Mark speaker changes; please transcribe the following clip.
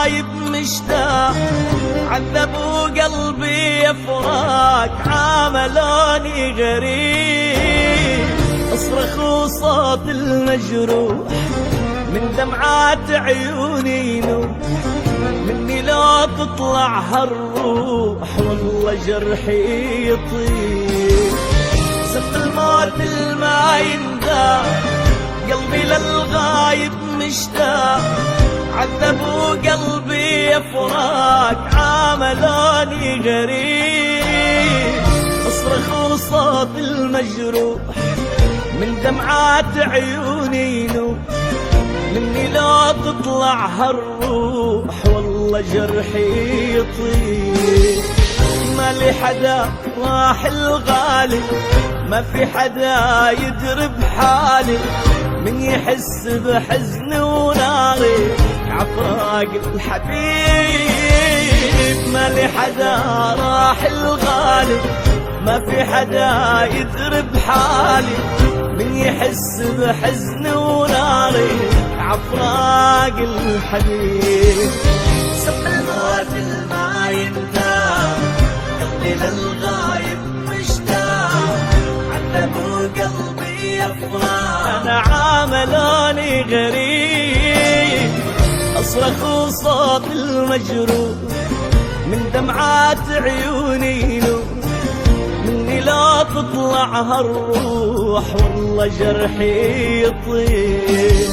Speaker 1: الغايب مشتاق، عذبوا قلبي فراق، عاملوني غريب. اصرخ وصوت المجروح من دمعات عيوني ينوح، مني لو تطلع هالروح والله جرحي يطير. سب الموت الما ينداق، قلبي للغايب مشتاق، عذبوا قلبي فراق، عاملوني غريب. اصرخ وصوت المجروح من دمعات عيوني ينوح، مني لو تطلع هالروح والله جرحي يطير. ما لي حدا راح الغالي، ما في حدا يدري بحالي، من يحس بحزني وناري عفراق الحبيب. ما لي حدا راح الغالي، ما في حدا يدري بحالي، من يحس بحزني وناري عفراق الحبيب. سب الموت الما ينتهى، قلبي للغايب مشتاق، عذبوا قلبي افراق، انا عاملوني غريب. اصرخ وصوت المجروح من دمعات عيوني ينوح، مني لا تطلع هالروح والله جرحي يطير.